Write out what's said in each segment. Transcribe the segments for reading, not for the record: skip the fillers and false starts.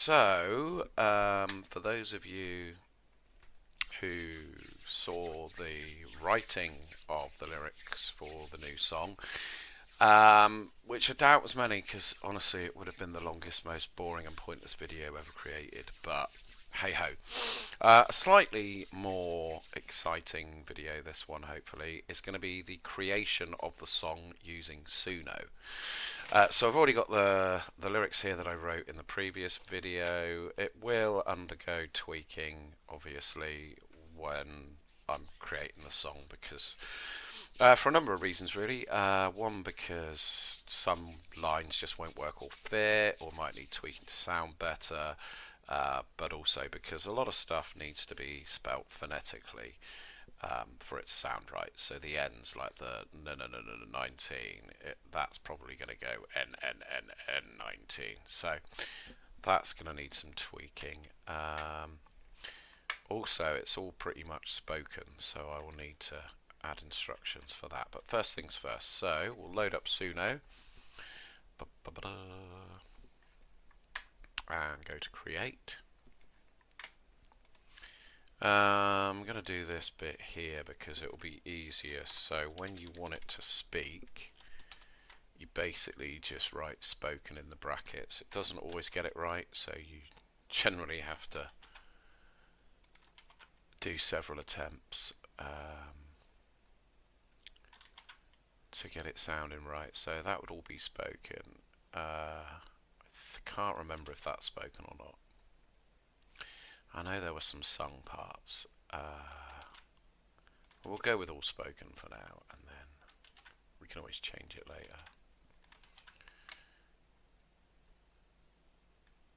For those of you who saw the writing of the lyrics for the new song, which I doubt was many, because honestly it would have been the longest, most boring and pointless video ever created, but hey ho. A slightly more exciting video, this one hopefully, is going to be the creation of the song using Suno. So I've already got the lyrics here that I wrote in the previous video. It will undergo tweaking, obviously, when I'm creating the song, because for a number of reasons really. One, because some lines just won't work or fit, or might need tweaking to sound better. But also because a lot of stuff needs to be spelt phonetically for it to sound right. So the ends, like the 19, that's probably going to go n 19. So that's going to need some tweaking. Also, it's all pretty much spoken, so I will need to add instructions for that. But first things first. So we'll load up Suno and go to create. I'm going to do this bit here because it will be easier. So when you want it to speak, you basically just write spoken in the brackets. It doesn't always get it right, so you generally have to do several attempts to get it sounding right. So that would all be spoken. I can't remember if that's spoken or not. I know there were some sung parts. We'll go with all spoken for now, and then we can always change it later.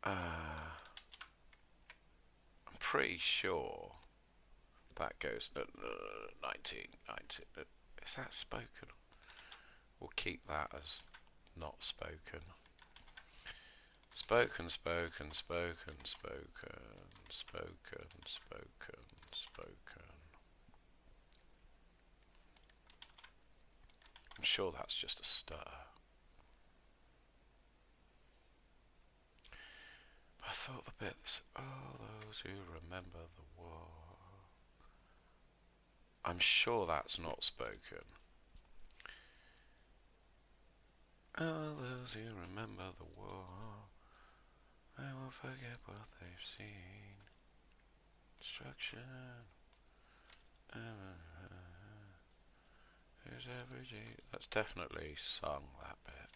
I'm pretty sure that goes 19. Is that spoken? We'll keep that as not spoken. Spoken, spoken, spoken, spoken, spoken, spoken, spoken. I'm sure that's just a stutter. I thought the bits, oh, those who remember the war. I'm sure that's not spoken. Oh, those who remember the war, they won't forget what they've seen. Destruction. Who's every G? That's definitely sung, that bit.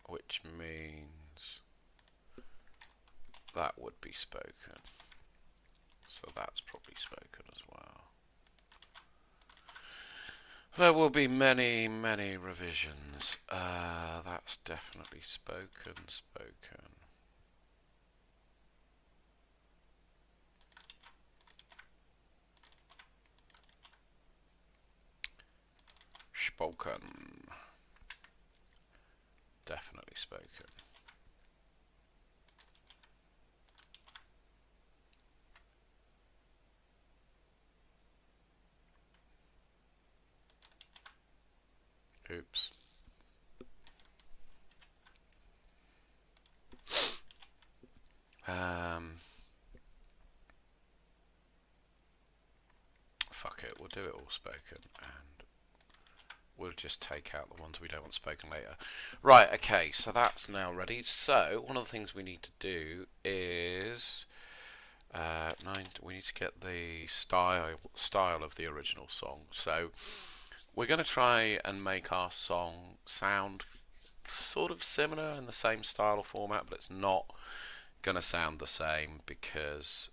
Which means that would be spoken. So that's probably spoken as well. There will be many, many revisions. That's definitely spoken. Spoken. Definitely spoken. Oops. Fuck it, we'll do it all spoken, and we'll just take out the ones we don't want spoken later. Right, okay, so that's now ready. So, one of the things we need to do is we need to get the style of the original song. So, we're going to try and make our song sound sort of similar in the same style or format, but it's not going to sound the same because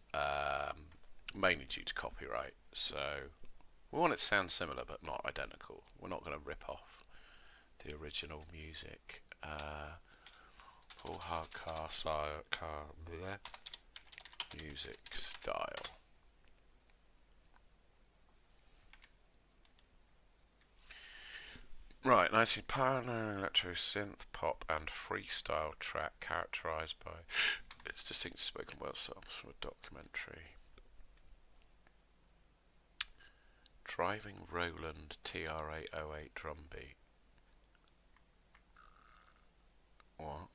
mainly due to copyright. So we want it to sound similar but not identical. We're not going to rip off the original music. Full hard music style. Right, 19 pioneering electro synth, pop and freestyle track characterised by its distinct spoken word songs from a documentary. Driving Roland TR-808 drum beat. What?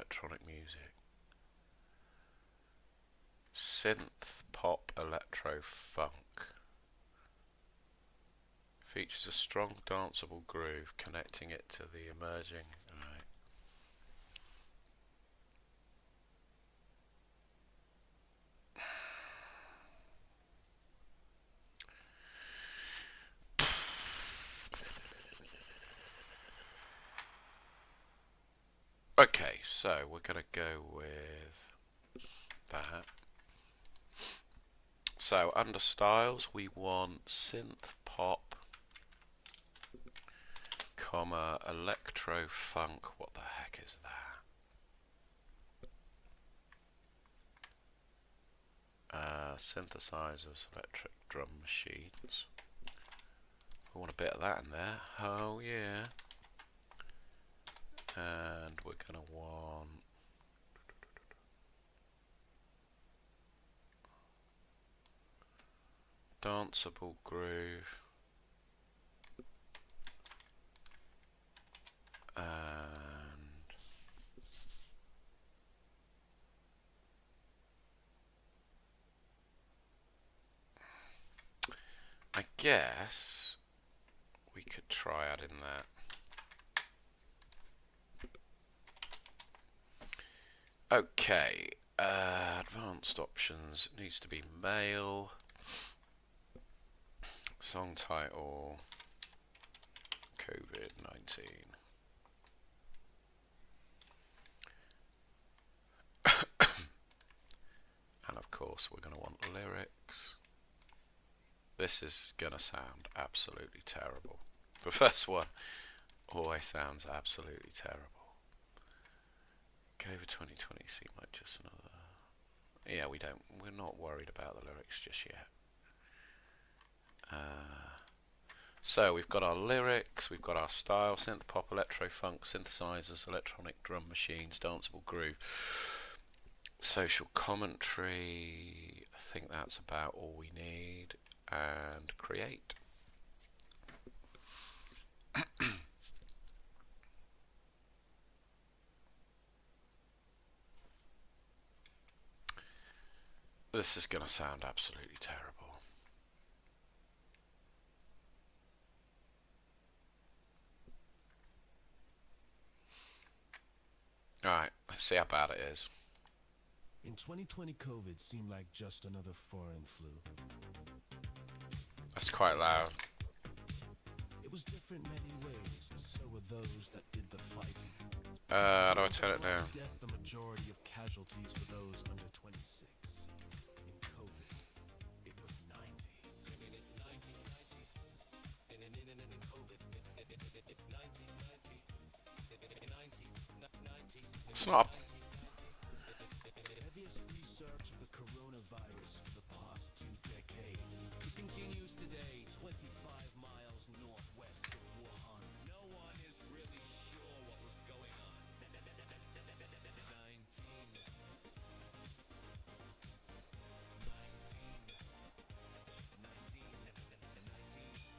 electronic music. Synth, pop, electro, funk. Features a strong danceable groove connecting it to the emerging. Right. Okay, so we're going to go with that. So under styles we want synth pop, comma, electro funk. What the heck is that? Synthesizers, electric drum machines. We want a bit of that in there. Oh yeah. And we're going to want danceable groove. And I guess we could try adding that. Okay, advanced options. It needs to be male. Song title, COVID-19. And of course we're going to want lyrics. This is going to sound absolutely terrible. The first one always sounds absolutely terrible. COVID 2020 seemed like just another... Yeah, we're not worried about the lyrics just yet. So we've got our lyrics, we've got our style, synth pop, electro funk, synthesizers, electronic drum machines, danceable groove, social commentary. I think that's about all we need. And create. This is going to sound absolutely terrible. Alright, let's see how bad it is. In 2020, COVID seemed like just another foreign flu. That's quite loud. It was different many ways, and so were those that did the fighting. How do I turn it down? Death, the majority of casualties were those under 26. In COVID, it was 90. It's not. Heaviest research of the coronavirus for the past 2 decades continues today, 25 miles northwest of Wuhan. No one is really sure what was going on. 19.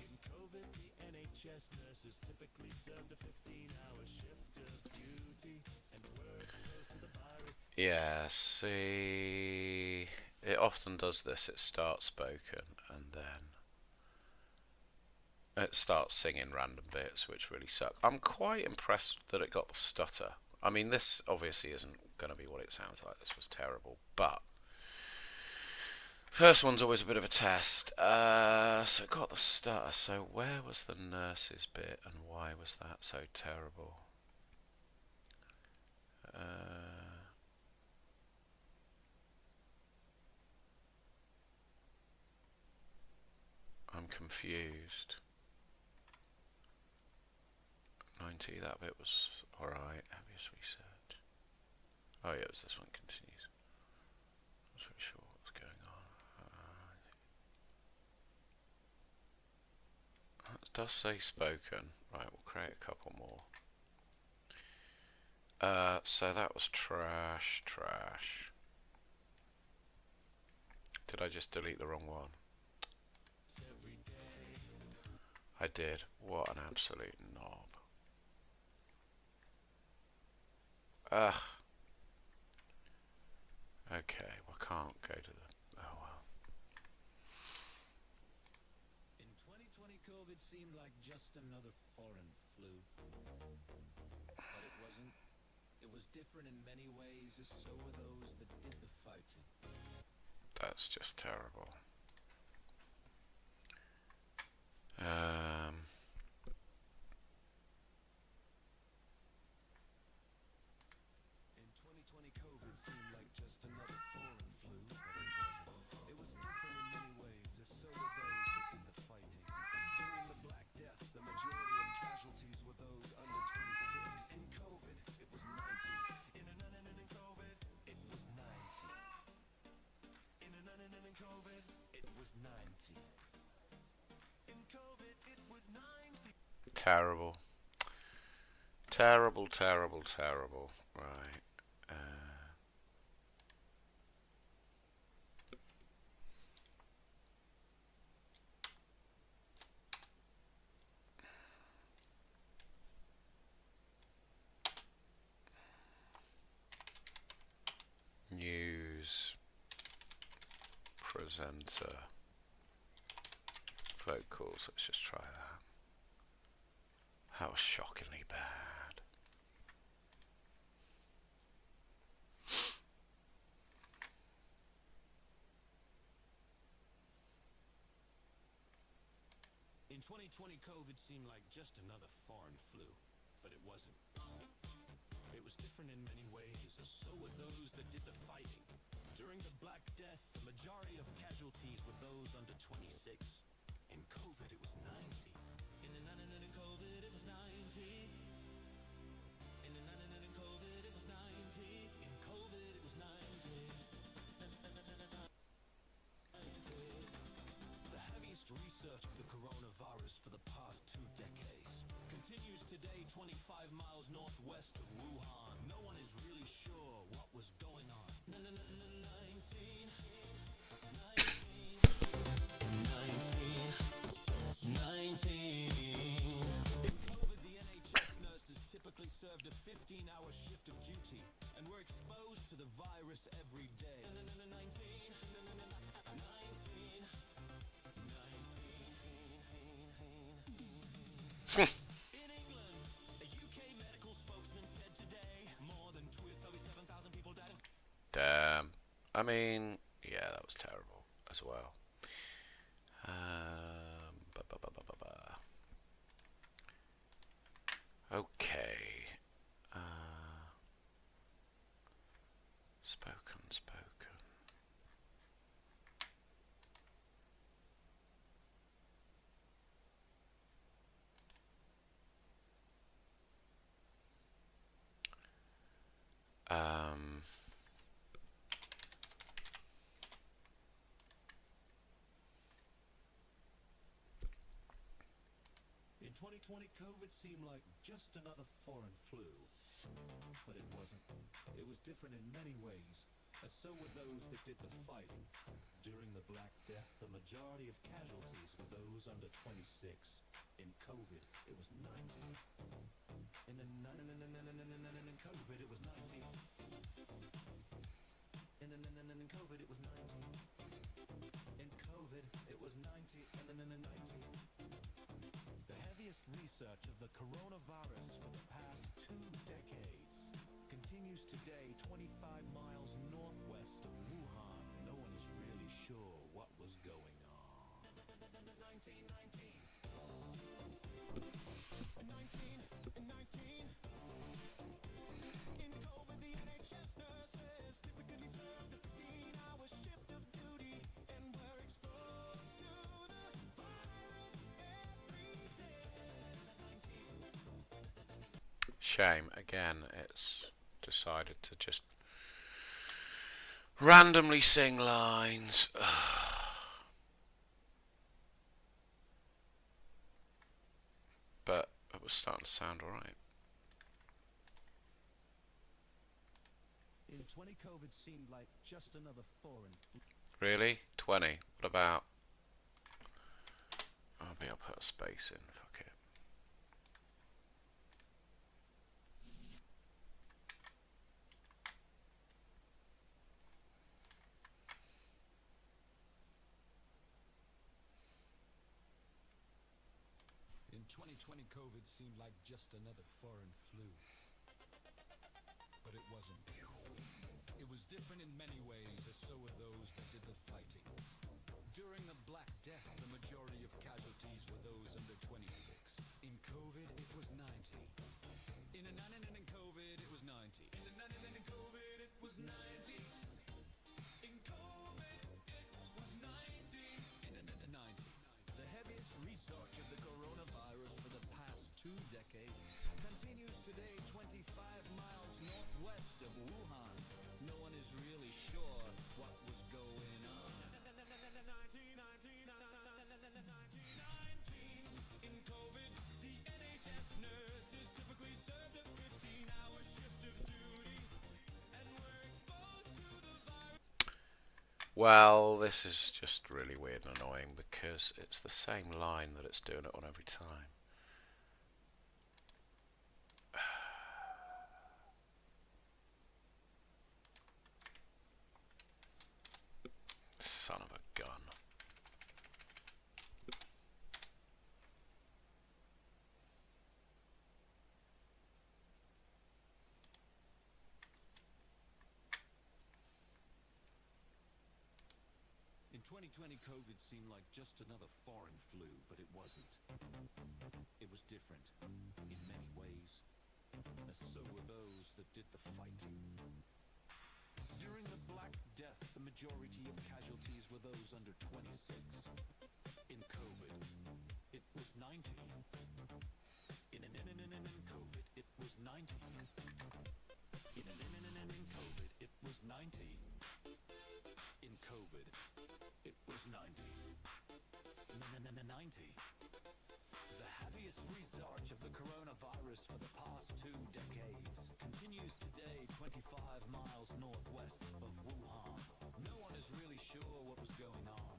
In COVID, the NHS nurses typically served a 15-hour shift of duty, and were exposed to the virus. Yeah, see, it often does this. It starts spoken and then it starts singing random bits, which really suck. I'm quite impressed that it got the stutter. I mean, this obviously isn't going to be what it sounds like. This was terrible, but first one's always a bit of a test. So it got the stutter. So where was the nurses bit and why was that so terrible? I'm confused. 90, that bit was alright. Heaviest research. Oh yeah, it was this one continues. I was really sure what was going on. It does say spoken. Right, we'll create a couple more. So that was trash. Did I just delete the wrong one? I did. What an absolute knob. Ugh. Okay, well, I can't go to the... Oh, well. In 2020, COVID seemed like just another foreign flu. But it wasn't. It was different in many ways, as so were those that did the fighting. That's just terrible. In 2020, COVID seemed like just another foreign flu, but it wasn't. It was different in many ways, as so were those that did the fighting. During the Black Death, the majority of casualties were those under 26. In COVID, it was 90. In COVID, it was 90. In COVID, it was 90. In COVID, it was 90. Terrible. Terrible, terrible, terrible. Right. News presenter vocals. Let's just try that. That was shockingly bad. In 2020, COVID seemed like just another foreign flu, but it wasn't. It was different in many ways, as so were those that did the fighting. During the Black Death, the majority of casualties were those under 26. In COVID, it was 90. In COVID, it was 90. In COVID, it was 90. In COVID, it was 90. The heaviest research of the coronavirus for the past 2 decades continues today 25 miles northwest of Wuhan. No one is really sure what was going on. 19. In COVID, the NHS nurses typically served a 15-hour shift of duty and were exposed to the virus every day. 19. In England, a UK medical spokesman said today more than 27,000 people died. Damn. I mean, yeah, that was terrible as well. Okay. Spoken. In 2020, COVID seemed like just another foreign flu, but it wasn't. It was different in many ways, as so were those that did the fighting. During the Black Death, the majority of casualties were those under 26. In COVID, it was 90. In COVID, it was 90. In COVID, it was 90. In COVID, it was 90. And 90. The heaviest research of the coronavirus for the past 2 decades continues today 25 miles northwest of Wuhan. No one is really sure what was going on. 19. 19. In COVID, the NHS nurses typically served a 15-hour shift of duty and were exposed to the virus every day. 19. Shame. Again, it's decided to just randomly sing lines. But it was starting to sound alright. In 20, COVID seemed like just another foreign flu. Really? 20? What about... Maybe I'll put a space in. Fuck it. 2020 COVID seemed like just another foreign flu, but it wasn't. It was different in many ways, as so were those that did the fighting. During the Black Death, the majority of casualties were those under 26. In COVID, it was 90. In COVID, it was 90. In COVID, it was 90. In COVID, it was 90. In 90. The heaviest research of the coronavirus for the past 2 decades continues today 25 miles northwest of Wuhan. No one is really sure what was going on. 1919 in COVID, the NHS nurses typically served a 15-hour shift of duty and were exposed to the virus. Well, this is just really weird and annoying because it's the same line that it's doing it on every time. Son of a gun. In 2020, COVID seemed like just another foreign flu, but it wasn't. It was different in many ways, as so were those that did the fighting. During the Black Death, the majority of casualties were those under 26. In COVID, it was 90. In COVID, it was 90. In COVID, it was 90. In COVID, it was 90. 90. The heaviest research of the coronavirus for the past 2 decades continues today 25 miles northwest of Wuhan. No one is really sure what was going on.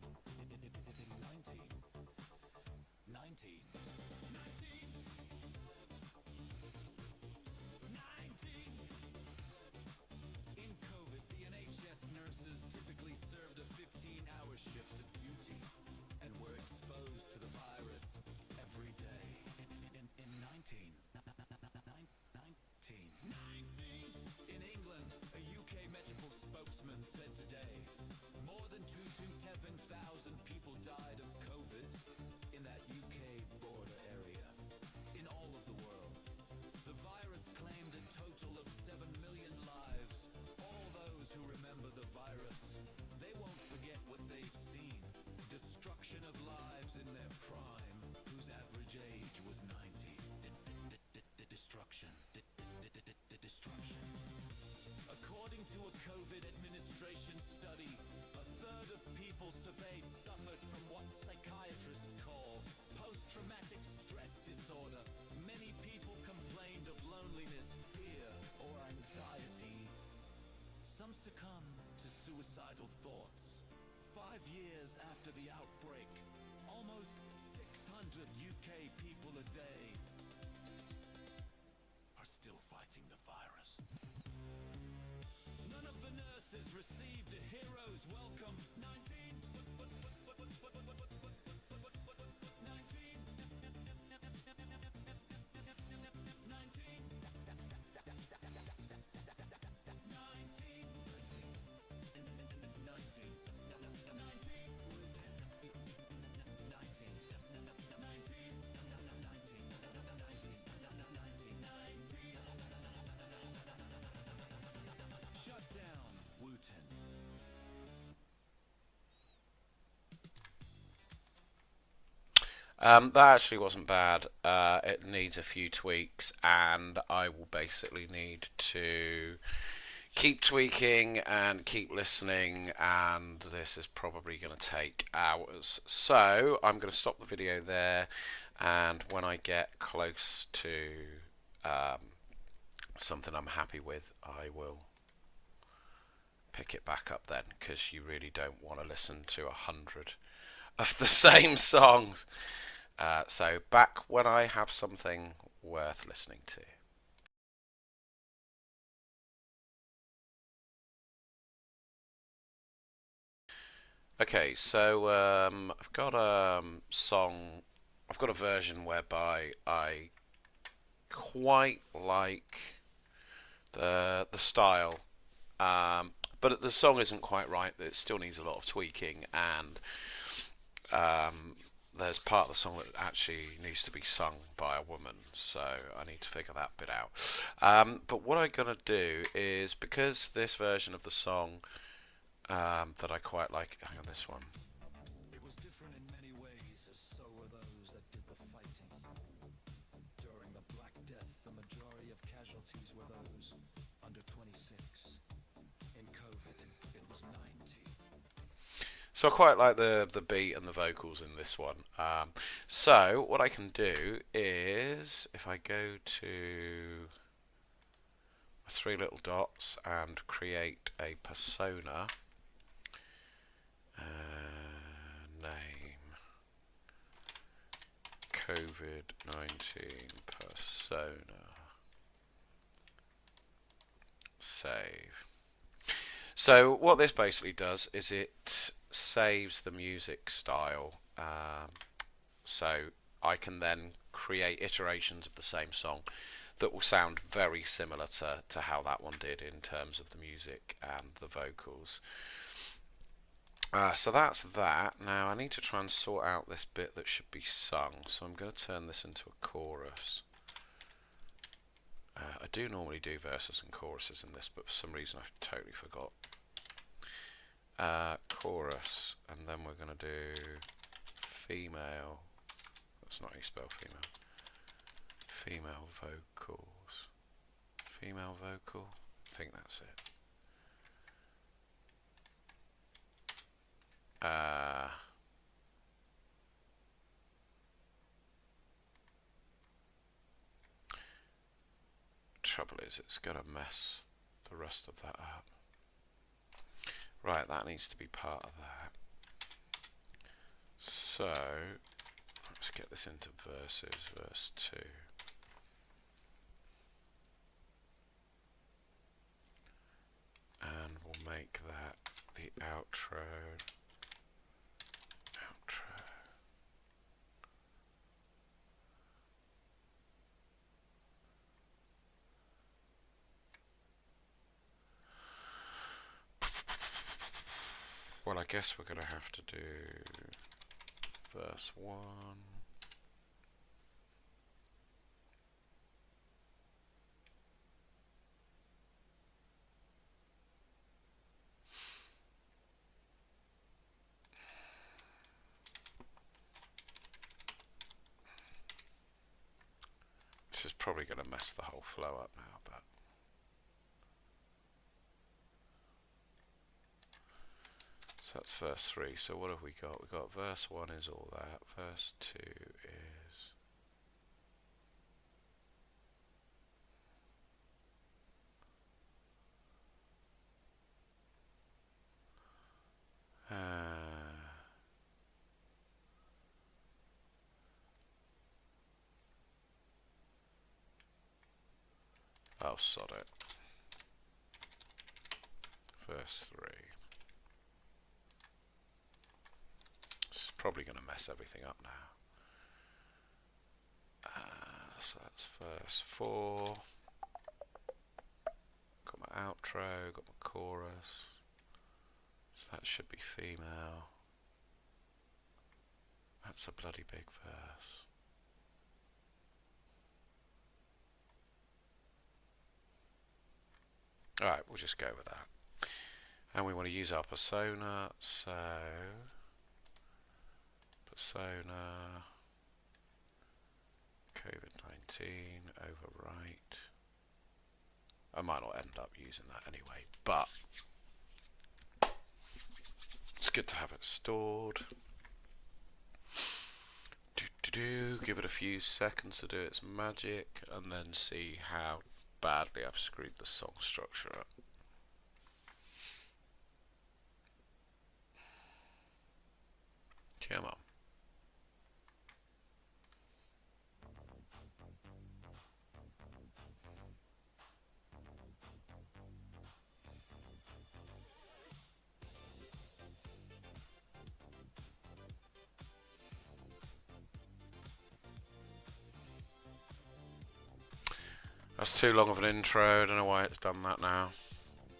In 19. 19. 19. 19. In COVID, the NHS nurses typically served a 15-hour shift of duty and were exposed to the virus every day. In 19. 19. In England, a UK medical spokesman said today, more than 2,700 people died of COVID in that UK border area. In all of the world, the virus claimed a total of 7 million lives. All those who remember the virus, they won't forget what they've seen. Destruction of lives in their prime, whose average age was 90. Destruction. Destruction. According to a COVID administration study, a third of people surveyed suffered from what psychiatrists call post-traumatic stress disorder. Many people complained of loneliness, fear, or anxiety. Some succumbed to suicidal thoughts. 5 years after the outbreak, almost 600 UK people a day are still fighting the virus. None of the nurses received a hero's welcome. 19. 19. Shut down, Wooten. That actually wasn't bad. It needs a few tweaks, and I will basically need to keep tweaking and keep listening, and this is probably going to take hours. So I'm going to stop the video there, and when I get close to something I'm happy with, I will pick it back up then, because you really don't want to listen to 100 of the same songs. So back when I have something worth listening to. Okay, so I've got a song I've got a version whereby I quite like the style, but the song isn't quite right. It still needs a lot of tweaking, and there's part of the song that actually needs to be sung by a woman, so I need to figure that bit out. But what I'm gonna do is, because this version of the song that I quite like, hang on, this one. It was different in many ways, as so were those that did the fighting. During the Black Death, the majority of casualties were those under 26. In COVID, it was 90. So I quite like the beat and the vocals in this one. So what I can do is, if I go to three little dots and create a persona, name COVID-19 persona, save. So what this basically does is it saves the music style, so I can then create iterations of the same song that will sound very similar to how that one did in terms of the music and the vocals. So that's that. Now I need to try and sort out this bit that should be sung, so I'm going to turn this into a chorus. I do normally do verses and choruses in this, but for some reason I totally forgot. Chorus, and then we're going to do female. That's not how you spell female. Female vocals. Female vocal? I think that's it. Trouble is, it's going to mess the rest of that up. Right, that needs to be part of that. So, let's get this into verses, verse 2. And we'll make that the outro. Well, I guess we're going to have to do verse 1. This is probably going to mess the whole flow up now, but so that's verse 3. So what have we got? We've got verse 1 is all that. Verse 2 is... oh, sod it. Verse 3. It's probably going to mess everything up now. So that's verse 4. Got my outro, got my chorus. So that should be female. That's a bloody big verse. Alright, we'll just go with that. And we want to use our persona, so persona COVID-19 overwrite. I might not end up using that anyway, but it's good to have it stored. Give it a few seconds to do its magic, and then see how badly I've screwed the song structure up. Come on. That's too long of an intro. I don't know why it's done that now.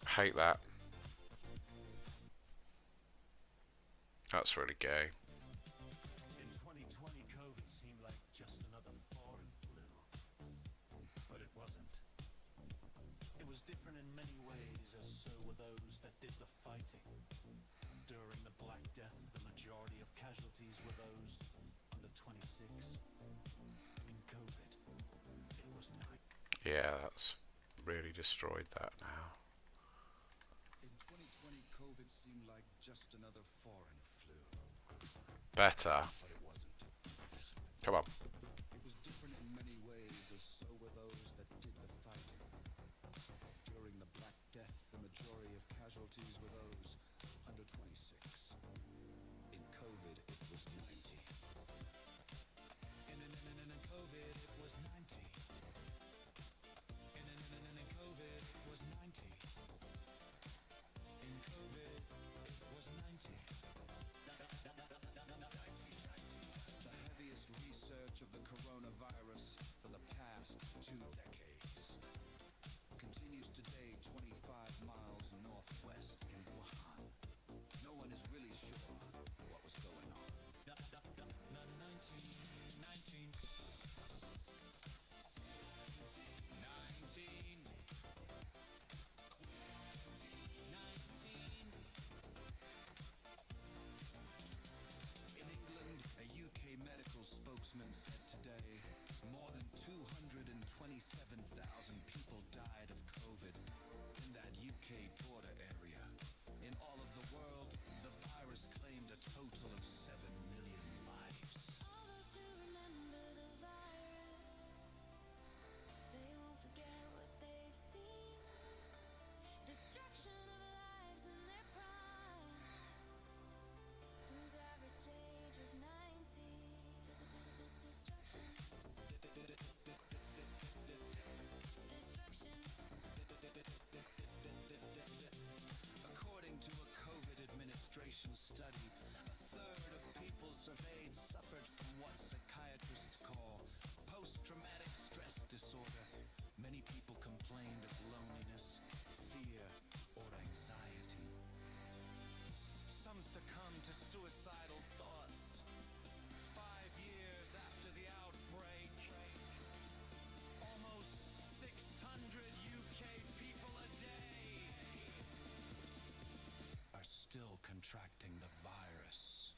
Hate that. That's really gay. In 2020, COVID seemed like just another foreign flu. But it wasn't. It was different in many ways, as so were those that did the fighting. During the Black Death, the majority of casualties were those under 26. In COVID, it was 9. Yeah, that's really destroyed that now. In 2020, COVID seemed like just another foreign flu. Better. But it wasn't. Come on. It was different in many ways, as so were those that did the fighting. During the Black Death, the majority of casualties were those under 26. In COVID, it was 90. In COVID, it was 90. In COVID, it was 90. In COVID, it was 90. The heaviest research of the coronavirus for the past 2 decades continues today 25 miles northwest in Wuhan. No one is really sure what was going on. 19. In England, a UK medical spokesman said today more than 227,000 people died of COVID in that UK border area. In all of the world, the virus claimed a total of 7 million lives. All those who remember the virus, they won't forget what they've seen. Destruction of lives in their prime, whose average age was 90. Destruction. According to a COVID administration study, a third of people surveyed suffered from what psychiatrists call post-traumatic stress disorder. Many people complained of loneliness, fear, or anxiety. Some succumbed to suicidal thoughts. 5 years after the outbreak, almost 600 UK people a day are still contracting the virus.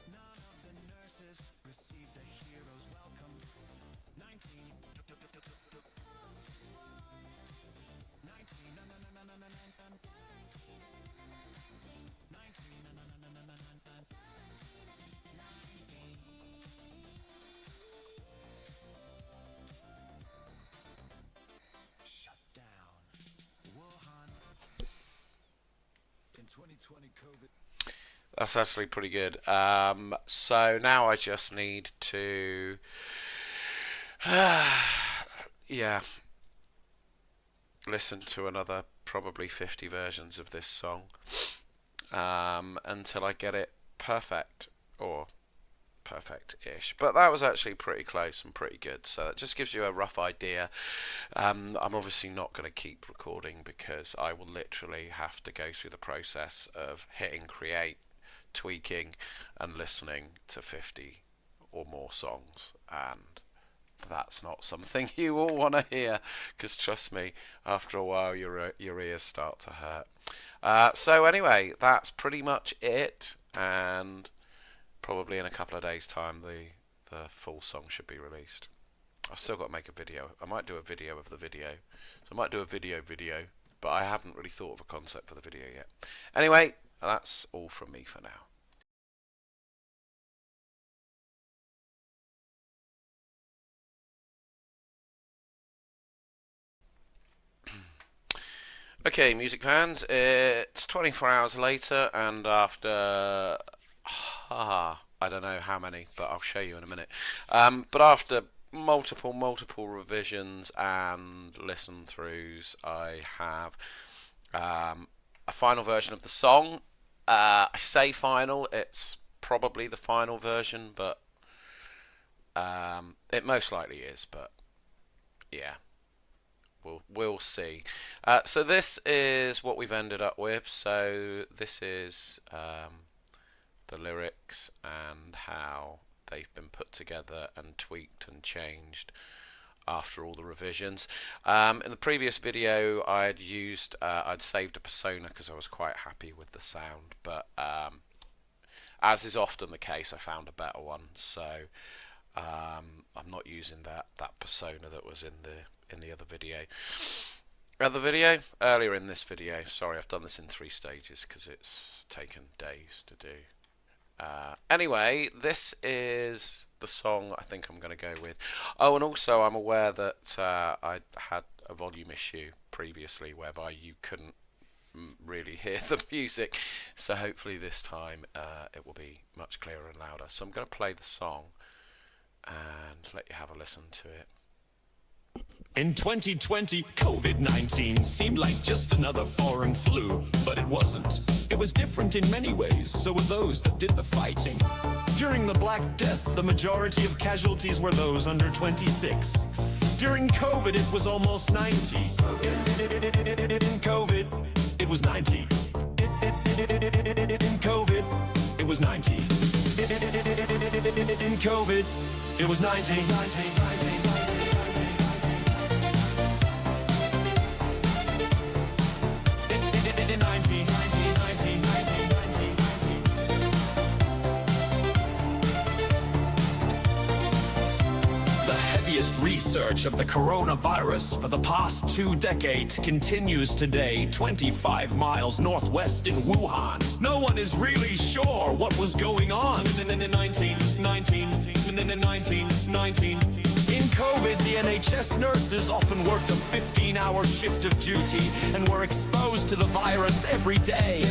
None of the nurses received a hero's welcome. 19. 19. No, no, no, no, no, no, no, no. 19. No, no, no, no, no, no, no, no. 19. Shut down. Wuhan. In 2020, COVID. That's actually pretty good. So now I just need to, yeah, listen to another probably 50 versions of this song until I get it perfect, or perfect-ish. But that was actually pretty close and pretty good. So that just gives you a rough idea. I'm obviously not going to keep recording because I will literally have to go through the process of hitting create, tweaking, and listening to 50 or more songs, and that's not something you all want to hear, because trust me, after a while your ears start to hurt. So anyway, that's pretty much it, and probably in a couple of days' time the full song should be released. I've still got to make a video. I might do a video of the video. So I might do a video, but I haven't really thought of a concept for the video yet. Anyway, that's all from me for now. Okay, music fans, it's 24 hours later, and after, I don't know how many, but I'll show you in a minute. But after multiple revisions and listen throughs. I have a final version of the song. I say final, it's probably the final version, but it most likely is. But yeah, we'll see. So this is what we've ended up with. So this is the lyrics and how they've been put together and tweaked and changed after all the revisions. In the previous video, I'd saved a persona because I was quite happy with the sound, but as is often the case, I found a better one. So I'm not using that persona that was in the other video. Earlier in this video. Sorry, I've done this in 3 stages because it's taken days to do. Anyway, this is the song I think I'm going to go with. Oh, and also I'm aware that I had a volume issue previously whereby you couldn't really hear the music, so hopefully this time it will be much clearer and louder. So I'm going to play the song and let you have a listen to it. In 2020, COVID-19 seemed like just another foreign flu, but it wasn't. It was different in many ways, so were those that did the fighting. During the Black Death, the majority of casualties were those under 26. During COVID, it was almost 90. In COVID, it was 90. In COVID, it was 90. In COVID, it was 90. Research of the coronavirus for the past 2 decades continues today, 25 miles northwest in Wuhan. No one is really sure what was going on in 1919. In COVID, the NHS nurses often worked a 15-hour shift of duty and were exposed to the virus every day.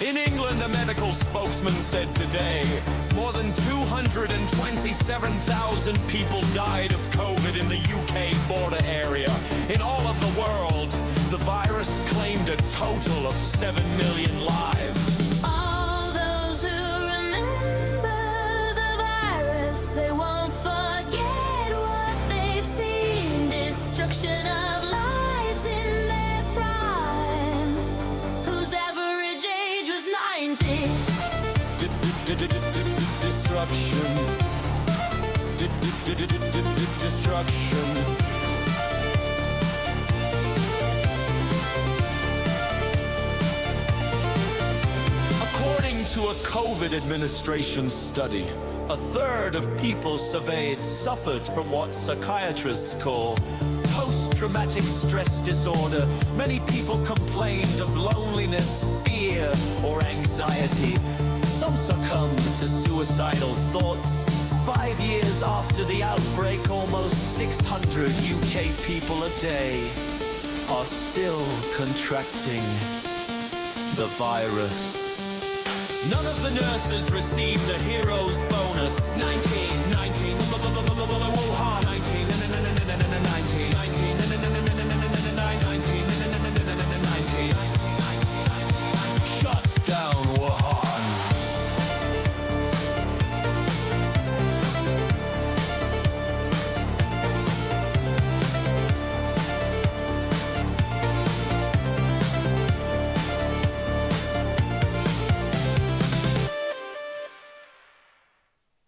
In England, a medical spokesman said today, more than 227,000 people died of COVID in the UK border area. In all of the world, the virus claimed a total of 7 million lives. All those who remember the virus, they won't forget what they've seen. Destruction of lives in their prime, whose average age was 90. Destruction. Destruction. According to a COVID administration study, a third of people surveyed suffered from what psychiatrists call post-traumatic stress disorder. Many people complained of loneliness, fear, or anxiety. Some succumbed to suicidal thoughts. 5 years after the outbreak, almost 600 UK people a day are still contracting the virus. None of the nurses received a hero's bonus. 19, Wuhan, 19, 19, shut down Wuhan.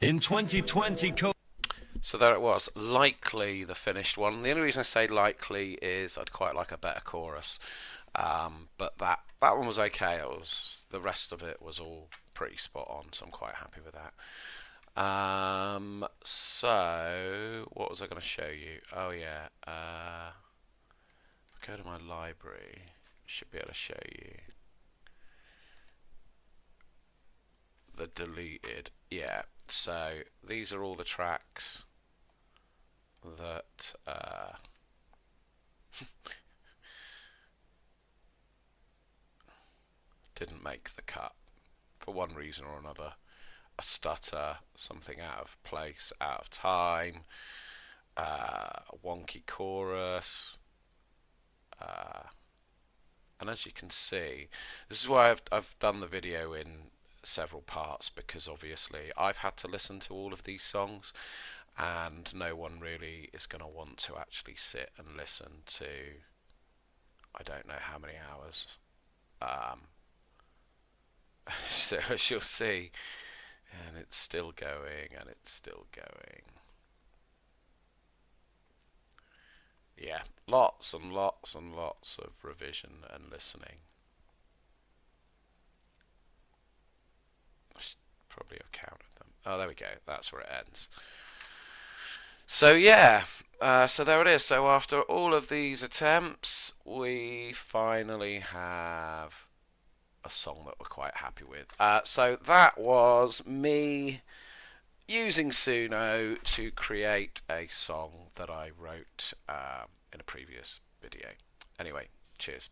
In 2020, So there it was, likely the finished one. The only reason I say likely is I'd quite like a better chorus, but that one was okay. The rest of it was all pretty spot on, so I'm quite happy with that. So what was I going to show you? Oh yeah, go to my library. Should be able to show you the deleted. Yeah. So these are all the tracks that didn't make the cut for one reason or another. a stutter, something out of place, out of time, a wonky chorus, and as you can see, this is why I've done the video in several parts, because obviously I've had to listen to all of these songs, and no one really is going to want to actually sit and listen to I don't know how many hours. So as you'll see, and it's still going, and it's still going. Yeah, lots and lots and lots of revision and listening. I should probably have counted them. Oh, there we go. That's where it ends. So yeah, so there it is. So after all of these attempts, we finally have a song that we're quite happy with. So that was me using Suno to create a song that I wrote in a previous video. Anyway, cheers.